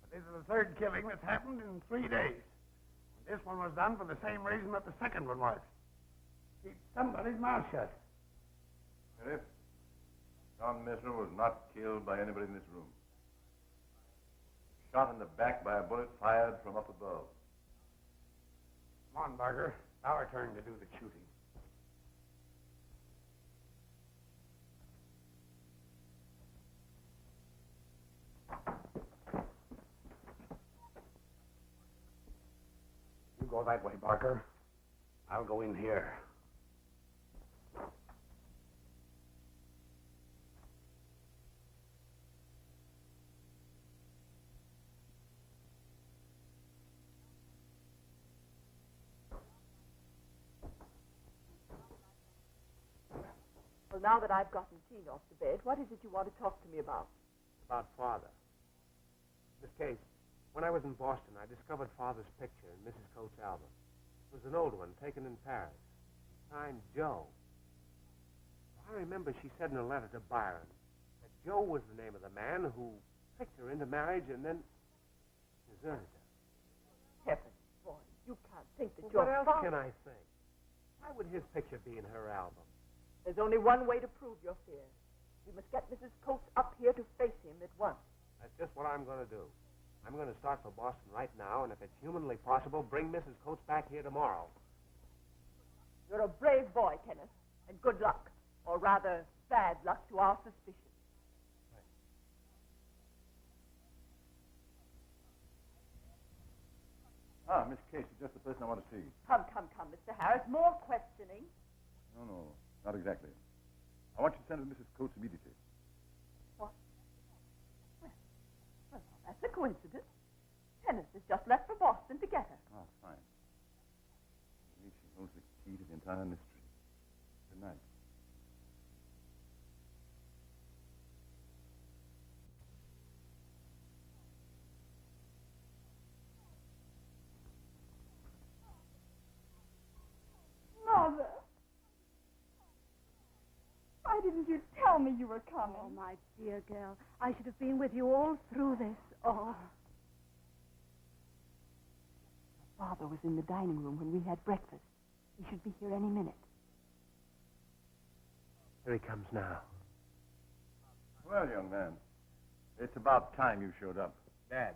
but this is the 3rd killing that's happened in 3 days. And this one was done for the same reason that the second one was. Keep somebody's mouth shut. Sheriff, John Mesrow was not killed by anybody in this room. Shot in the back by a bullet fired from up above. Come on, Barker. Our turn to do the shooting. You go that way, Barker. I'll go in here. Well, now that I've gotten Jean off to bed, what is it you want to talk to me about? About Father. Miss Case, when I was in Boston, I discovered Father's picture in Mrs. Coates' album. It was an old one, taken in Paris. Signed Joe. I remember she said in a letter to Byron that Joe was the name of the man who tricked her into marriage and then deserted her. Heavens, boy, you can't think that Well, your what else father... can I think? Why would his picture be in her album? There's only one way to prove your fear. You must get Mrs. Coates up here to face him at once. That's just what I'm going to do. I'm going to start for Boston right now, and if it's humanly possible, bring Mrs. Coates back here tomorrow. You're a brave boy, Kenneth, and good luck. Or rather, bad luck to our suspicions. Ah, Miss Case is just the person I want to see. Come, Mr. Harris. More questioning. No, not exactly. I want you to send with Mrs. Coates immediately. What? Well, that's a coincidence. Kenneth has just left for Boston to get her. Oh, fine. Maybe she holds the key to the entire mystery. Good night. Mother. Why didn't you tell me you were coming? Oh, my dear girl. I should have been with you all through this. Oh. Father was in the dining room when we had breakfast. He should be here any minute. Here he comes now. Well, young man, it's about time you showed up. Dad,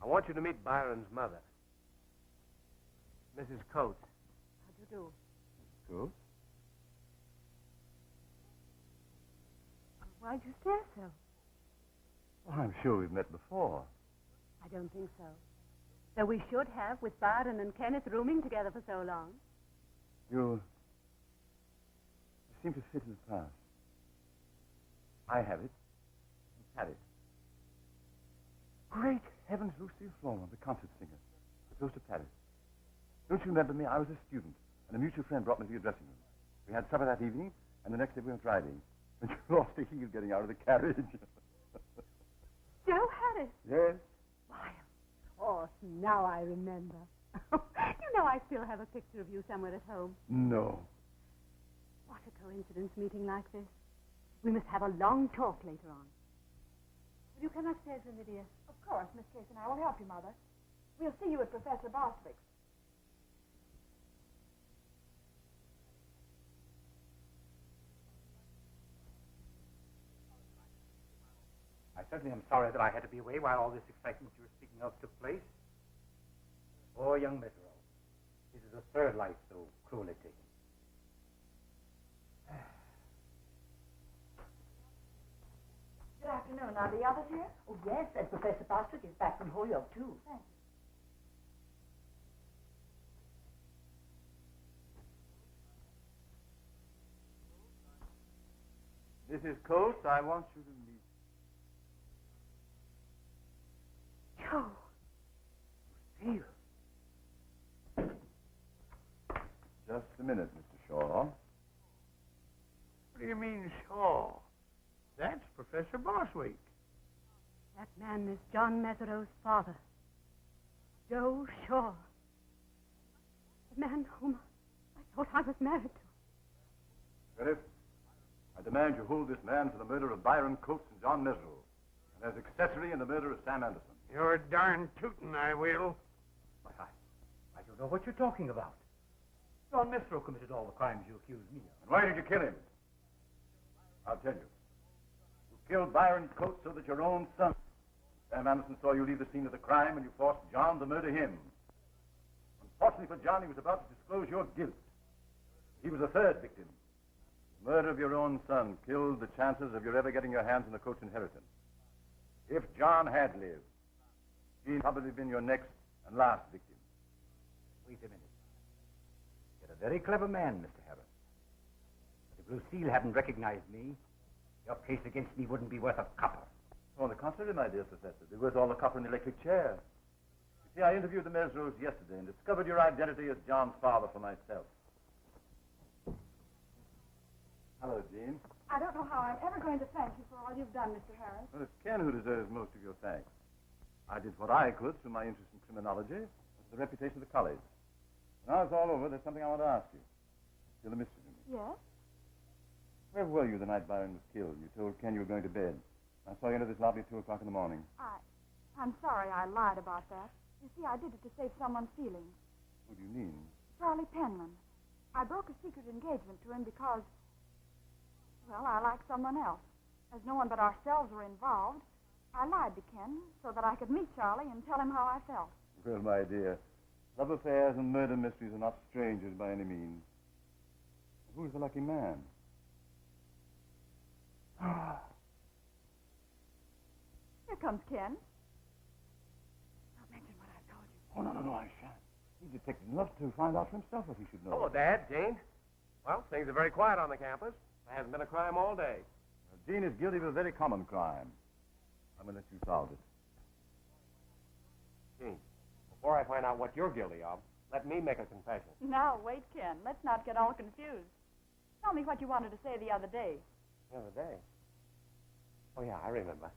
I want you to meet Byron's mother, Mrs. Coates. How do you do? Coates? Why'd you stare so? Well, I'm sure we've met before. I don't think so. Though we should have, with Byron and Kenneth rooming together for so long. You seem to fit in the past. I have it. You've had it. Great heavens, Lucille Sloan, the concert singer. Supposed to Paris. Don't you remember me? I was a student, and a mutual friend brought me to your dressing room. We had supper that evening, and the next day we went riding. And you lost a heel getting out of the carriage. Joe Harris? Yes? Why, of course, now I remember. You know I still have a picture of you somewhere at home. No. What a coincidence meeting like this. We must have a long talk later on. Will you come upstairs with me, dear? Of course, Miss Case and I will help you, Mother. We'll see you at Professor Bostwick's. I certainly am sorry that I had to be away while all this excitement you were speaking of took place. Poor young Mesereau. This is a third life so cruelly taken. Good afternoon. Are the others here? Oh, yes, and Professor Bostwick is back from Holyoke, too. Thanks. Mrs. Coates, I want you to meet. Joe. Lucille. Just a minute, Mr. Shaw. What do you mean, Shaw? That's Professor Bostwick. That man is John Mesereau's father. Joe Shaw. The man whom I thought I was married to. Sheriff, I demand you hold this man for the murder of Byron Coates and John Mesereau, and as accessory in the murder of Sam Anderson. You're darn tootin', I will. Why, I don't know what you're talking about. John Mesereau committed all the crimes you accuse me of. And why did you kill him? I'll tell you. You killed Byron Coates so that your own son, Sam Anderson, saw you leave the scene of the crime, and you forced John to murder him. Unfortunately for John, he was about to disclose your guilt. He was the third victim. The murder of your own son killed the chances of your ever getting your hands on the Coates inheritance. If John had lived, he'd probably been your next and last victim. Wait a minute. You're a very clever man, Mr. Harris. But if Lucille hadn't recognized me, your case against me wouldn't be worth a copper. Oh, on the contrary, my dear Professor. It was all the copper in the electric chair. You see, I interviewed the Mesereaus yesterday and discovered your identity as John's father for myself. Hello, Jean. I don't know how I'm ever going to thank you for all you've done, Mr. Harris. Well, it's Ken who deserves most of your thanks. I did what I could through my interest in criminology, and the reputation of the college. Now it's all over, there's something I want to ask you. Still a mystery to me. Yes? Where were you the night Byron was killed? You told Ken you were going to bed. I saw you enter this lobby at 2 o'clock in the morning. I'm sorry I lied about that. You see, I did it to save someone's feelings. Who do you mean? Charlie Penman. I broke a secret engagement to him because, well, I like someone else. As no one but ourselves were involved, I lied to Ken so that I could meet Charlie and tell him how I felt. Well, my dear, love affairs and murder mysteries are not strangers by any means. Who's the lucky man? Here comes Ken. Oh, no, I shan't. He's detected enough to find out for himself if he should know. Hello, Dad. Jane. Well, things are very quiet on the campus. There hasn't been a crime all day. Gene is guilty of a very common crime. I'm going to let you solve it. Gene, before I find out what you're guilty of, let me make a confession. Now, wait, Ken. Let's not get all confused. Tell me what you wanted to say the other day. The other day? Oh, yeah, I remember.